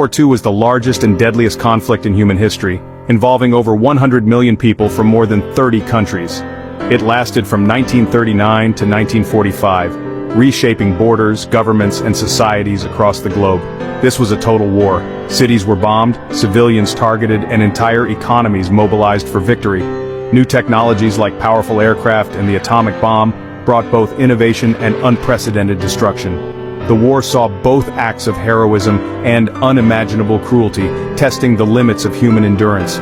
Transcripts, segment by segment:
War II was the largest and deadliest conflict in human history, involving over 100 million people from more than 30 countries. It lasted from 1939 to 1945, reshaping borders, governments, and societies across the globe. This was a total war. Cities were bombed, civilians targeted, and entire economies mobilized for victory. New technologies like powerful aircraft and the atomic bomb brought both innovation and unprecedented destruction. The war saw both acts of heroism and unimaginable cruelty, testing the limits of human endurance.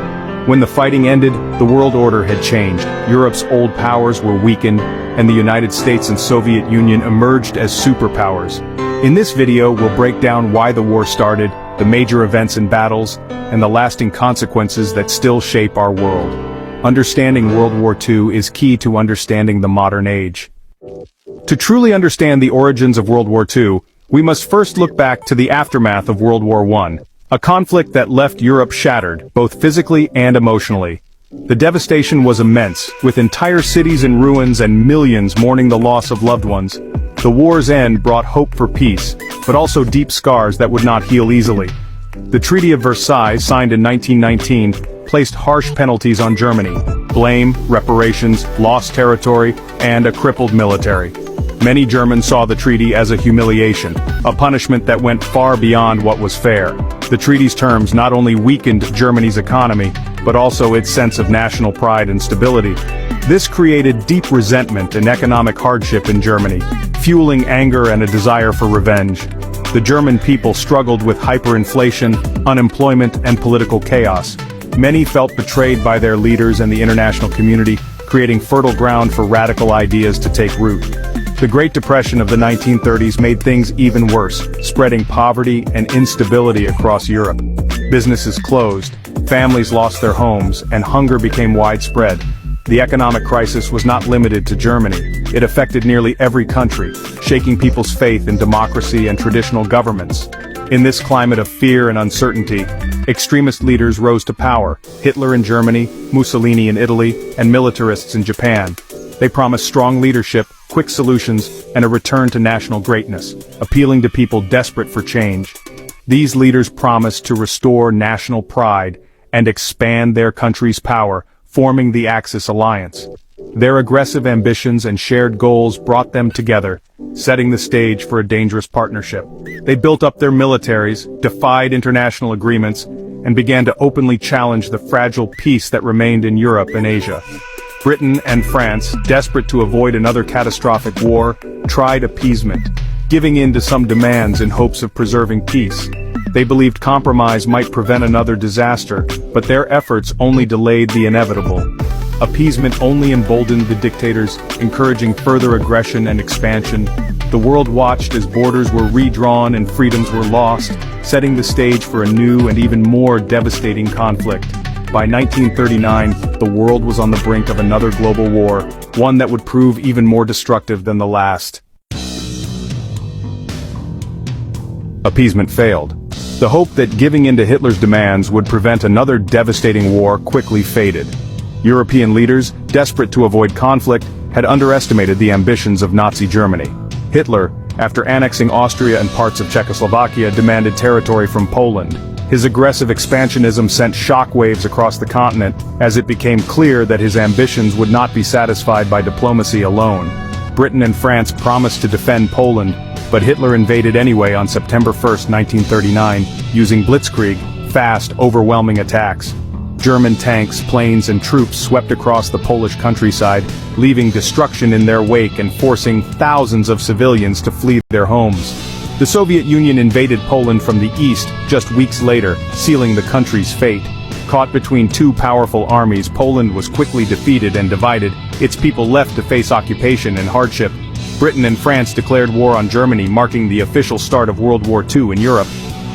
When the fighting ended, the world order had changed. Europe's old powers were weakened, and the United States and Soviet Union emerged as superpowers. In this video, we'll break down why the war started, the major events and battles, and the lasting consequences that still shape our world. Understanding World War II is key to understanding the modern age. To truly understand the origins of World War II, we must first look back to the aftermath of World War I, a conflict that left Europe shattered, both physically and emotionally. The devastation was immense, with entire cities in ruins and millions mourning the loss of loved ones. The war's end brought hope for peace, but also deep scars that would not heal easily. The Treaty of Versailles, signed in 1919, placed harsh penalties on Germany: blame, reparations, lost territory, and a crippled military. Many Germans saw the treaty as a humiliation, a punishment that went far beyond what was fair. The treaty's terms not only weakened Germany's economy, but also its sense of national pride and stability. This created deep resentment and economic hardship in Germany, fueling anger and a desire for revenge. The German people struggled with hyperinflation, unemployment, and political chaos. Many felt betrayed by their leaders and the international community, creating fertile ground for radical ideas to take root. The Great Depression of the 1930s made things even worse, spreading poverty and instability across Europe. Businesses closed, families lost their homes, and hunger became widespread. The economic crisis was not limited to Germany. It affected nearly every country, shaking people's faith in democracy and traditional governments. In this climate of fear and uncertainty, extremist leaders rose to power: Hitler in Germany, Mussolini in Italy, and militarists in Japan. They promised strong leadership, quick solutions, and a return to national greatness, appealing to people desperate for change. These leaders promised to restore national pride and expand their country's power, forming the Axis alliance. Their aggressive ambitions and shared goals brought them together, setting the stage for a dangerous partnership. They built up their militaries, defied international agreements, and began to openly challenge the fragile peace that remained in Europe and Asia. Britain and France, desperate to avoid another catastrophic war, tried appeasement, giving in to some demands in hopes of preserving peace. They believed compromise might prevent another disaster, but their efforts only delayed the inevitable. Appeasement only emboldened the dictators, encouraging further aggression and expansion. The world watched as borders were redrawn and freedoms were lost, setting the stage for a new and even more devastating conflict. By 1939, the world was on the brink of another global war, one that would prove even more destructive than the last. Appeasement failed. The hope that giving in to Hitler's demands would prevent another devastating war quickly faded. European leaders, desperate to avoid conflict, had underestimated the ambitions of Nazi Germany. Hitler, after annexing Austria and parts of Czechoslovakia, demanded territory from Poland. His aggressive expansionism sent shockwaves across the continent, as it became clear that his ambitions would not be satisfied by diplomacy alone. Britain and France promised to defend Poland, but Hitler invaded anyway on September 1, 1939, using blitzkrieg, fast, overwhelming attacks. German tanks, planes, and troops swept across the Polish countryside, leaving destruction in their wake and forcing thousands of civilians to flee their homes. The Soviet Union invaded Poland from the east just weeks later, sealing the country's fate. Caught between two powerful armies, Poland was quickly defeated and divided, its people left to face occupation and hardship. Britain and France declared war on Germany, marking the official start of World War II in Europe.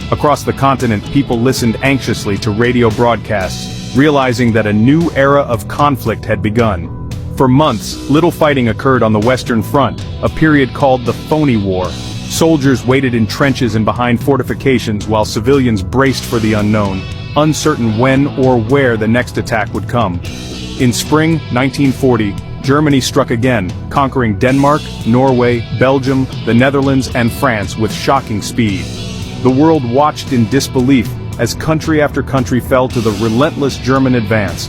Across the continent, people listened anxiously to radio broadcasts, realizing that a new era of conflict had begun. For months, little fighting occurred on the Western Front, a period called the Phony War. Soldiers waited in trenches and behind fortifications while civilians braced for the unknown, uncertain when or where the next attack would come. In spring 1940, Germany struck again, conquering Denmark, Norway, Belgium, the Netherlands, and France with shocking speed. The world watched in disbelief as country after country fell to the relentless German advance.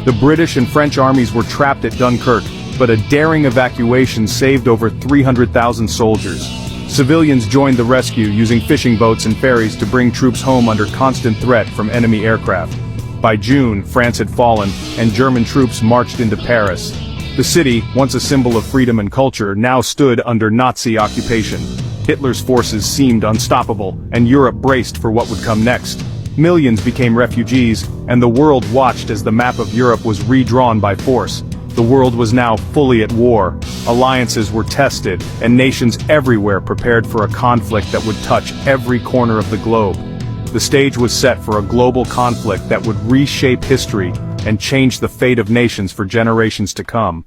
The British and French armies were trapped at Dunkirk, but a daring evacuation saved over 300,000 soldiers. Civilians joined the rescue using fishing boats and ferries to bring troops home under constant threat from enemy aircraft. By June, France had fallen, and German troops marched into Paris. The city, once a symbol of freedom and culture, now stood under Nazi occupation. Hitler's forces seemed unstoppable, and Europe braced for what would come next. Millions became refugees, and the world watched as the map of Europe was redrawn by force. The world was now fully at war. Alliances were tested, and nations everywhere prepared for a conflict that would touch every corner of the globe. The stage was set for a global conflict that would reshape history and change the fate of nations for generations to come.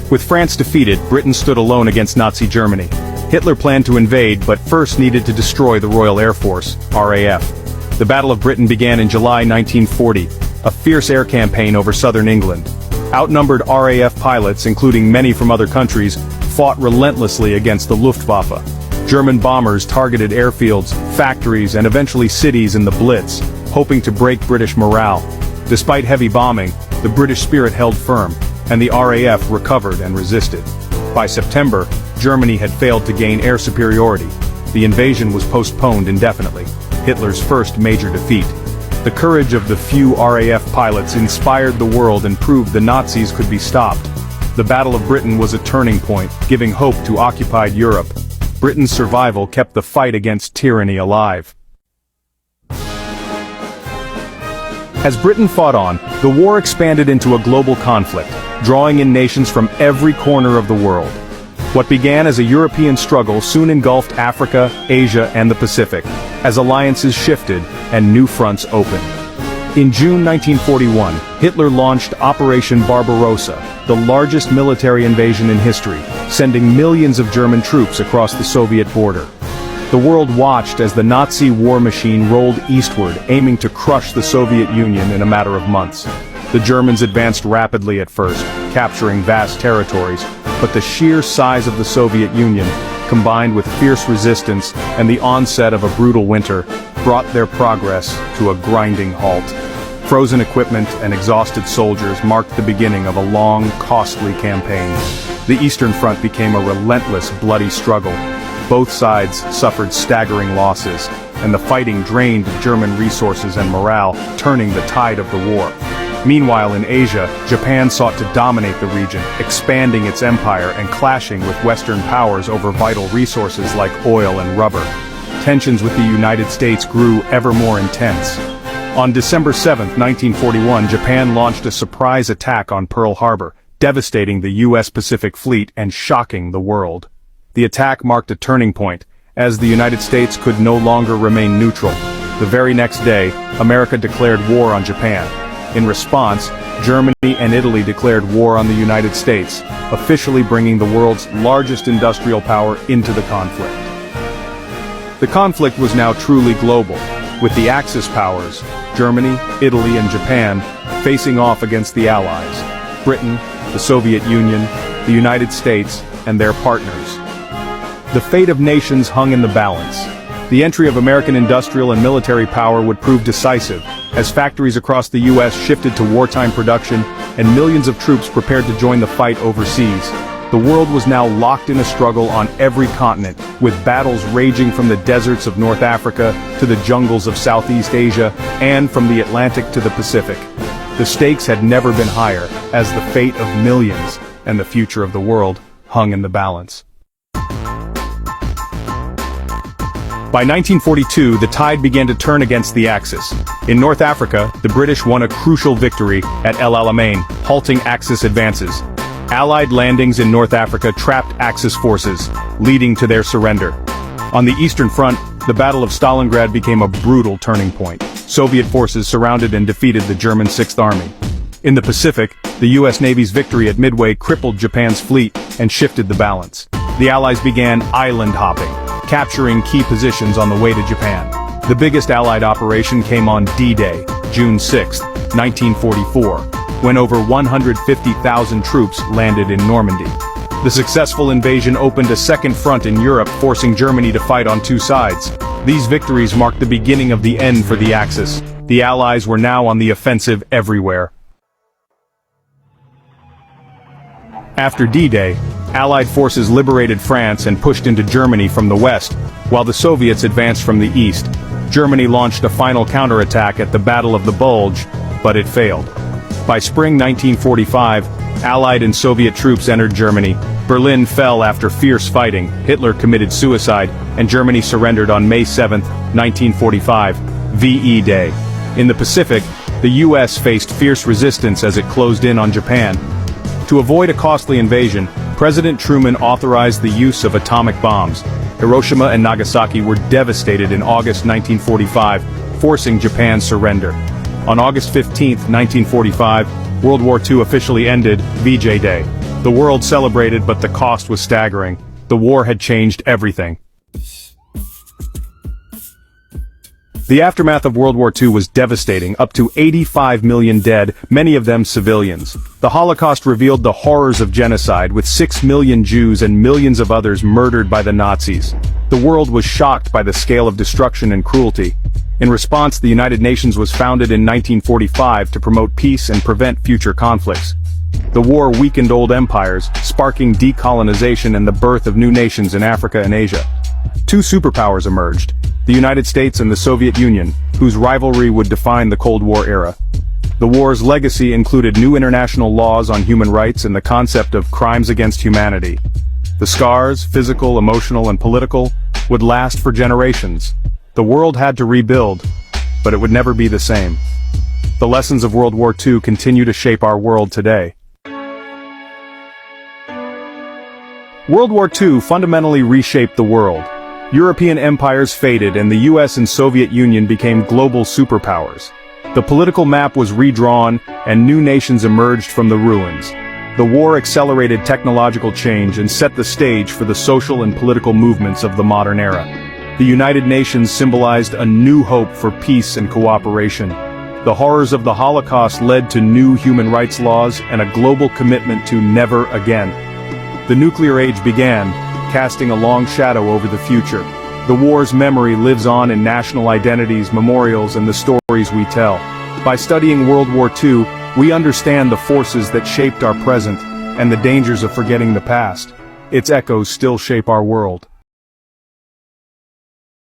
With France defeated, Britain stood alone against Nazi Germany. Hitler planned to invade, but first needed to destroy the Royal Air Force, RAF. The Battle of Britain began in July 1940, a fierce air campaign over southern England. Outnumbered RAF pilots, including many from other countries, fought relentlessly against the Luftwaffe. German bombers targeted airfields, factories, and eventually cities in the Blitz, hoping to break British morale. Despite heavy bombing, the British spirit held firm, and the RAF recovered and resisted. By September, Germany had failed to gain air superiority. The invasion was postponed indefinitely, Hitler's first major defeat. The courage of the few RAF pilots inspired the world and proved the Nazis could be stopped. The Battle of Britain was a turning point, giving hope to occupied Europe. Britain's survival kept the fight against tyranny alive. As Britain fought on, the war expanded into a global conflict, drawing in nations from every corner of the world. What began as a European struggle soon engulfed Africa, Asia, and the Pacific, as alliances shifted and new fronts opened. In June 1941, Hitler launched Operation Barbarossa, the largest military invasion in history, sending millions of German troops across the Soviet border. The world watched as the Nazi war machine rolled eastward, aiming to crush the Soviet Union in a matter of months. The Germans advanced rapidly at first, capturing vast territories, but the sheer size of the Soviet Union, combined with fierce resistance and the onset of a brutal winter, brought their progress to a grinding halt. Frozen equipment and exhausted soldiers marked the beginning of a long, costly campaign. The Eastern Front became a relentless, bloody struggle. Both sides suffered staggering losses, and the fighting drained German resources and morale, turning the tide of the war. Meanwhile, in Asia, Japan sought to dominate the region, expanding its empire and clashing with Western powers over vital resources like oil and rubber. Tensions with the United States grew ever more intense. On December 7, 1941, Japan launched a surprise attack on Pearl Harbor, devastating the U.S. Pacific Fleet and shocking the world. The attack marked a turning point, as the United States could no longer remain neutral. The very next day, America declared war on Japan. In response, Germany and Italy declared war on the United States, officially bringing the world's largest industrial power into the conflict. The conflict was now truly global, with the Axis powers, Germany, Italy, and Japan, facing off against the Allies, Britain, the Soviet Union, the United States, and their partners. The fate of nations hung in the balance. The entry of American industrial and military power would prove decisive, as factories across the U.S. shifted to wartime production and millions of troops prepared to join the fight overseas. The world was now locked in a struggle on every continent, with battles raging from the deserts of North Africa to the jungles of Southeast Asia and from the Atlantic to the Pacific. The stakes had never been higher, as the fate of millions and the future of the world hung in the balance. By 1942, the tide began to turn against the Axis. In North Africa, the British won a crucial victory at El Alamein, halting Axis advances. Allied landings in North Africa trapped Axis forces, leading to their surrender. On the Eastern Front, the Battle of Stalingrad became a brutal turning point. Soviet forces surrounded and defeated the German Sixth Army. In the Pacific, the U.S. Navy's victory at Midway crippled Japan's fleet and shifted the balance. The Allies began island hopping, capturing key positions on the way to Japan. The biggest Allied operation came on D-Day, June 6, 1944, when over 150,000 troops landed in Normandy. The successful invasion opened a second front in Europe, forcing Germany to fight on two sides. These victories marked the beginning of the end for the Axis. The Allies were now on the offensive everywhere. After D-Day, Allied forces liberated France and pushed into Germany from the west, while the Soviets advanced from the east. Germany launched a final counterattack at the Battle of the Bulge, but it failed. By spring 1945, Allied and Soviet troops entered Germany. Berlin fell after fierce fighting, Hitler committed suicide, and Germany surrendered on May 7, 1945, VE Day. In the Pacific, the US faced fierce resistance as it closed in on Japan. To avoid a costly invasion, President Truman authorized the use of atomic bombs. Hiroshima and Nagasaki were devastated in August 1945, forcing Japan's surrender. On August 15, 1945, World War II officially ended, VJ Day. The world celebrated, but the cost was staggering. The war had changed everything. The aftermath of World War II was devastating, up to 85 million dead, many of them civilians. The Holocaust revealed the horrors of genocide, with 6 million Jews and millions of others murdered by the Nazis. The world was shocked by the scale of destruction and cruelty. In response, the United Nations was founded in 1945 to promote peace and prevent future conflicts. The war weakened old empires, sparking decolonization and the birth of new nations in Africa and Asia. Two superpowers emerged, the United States and the Soviet Union, whose rivalry would define the Cold War era. The war's legacy included new international laws on human rights and the concept of crimes against humanity. The scars, physical, emotional, and political, would last for generations. The world had to rebuild, but it would never be the same. The lessons of World War II continue to shape our world today. World War II fundamentally reshaped the world. European empires faded and the US and Soviet Union became global superpowers. The political map was redrawn and new nations emerged from the ruins. The war accelerated technological change and set the stage for the social and political movements of the modern era. The United Nations symbolized a new hope for peace and cooperation. The horrors of the Holocaust led to new human rights laws and a global commitment to never again. The nuclear age began, casting a long shadow over the future. The war's memory lives on in national identities, memorials, and the stories we tell. By studying World War II, we understand the forces that shaped our present and the dangers of forgetting the past. Its echoes still shape our world.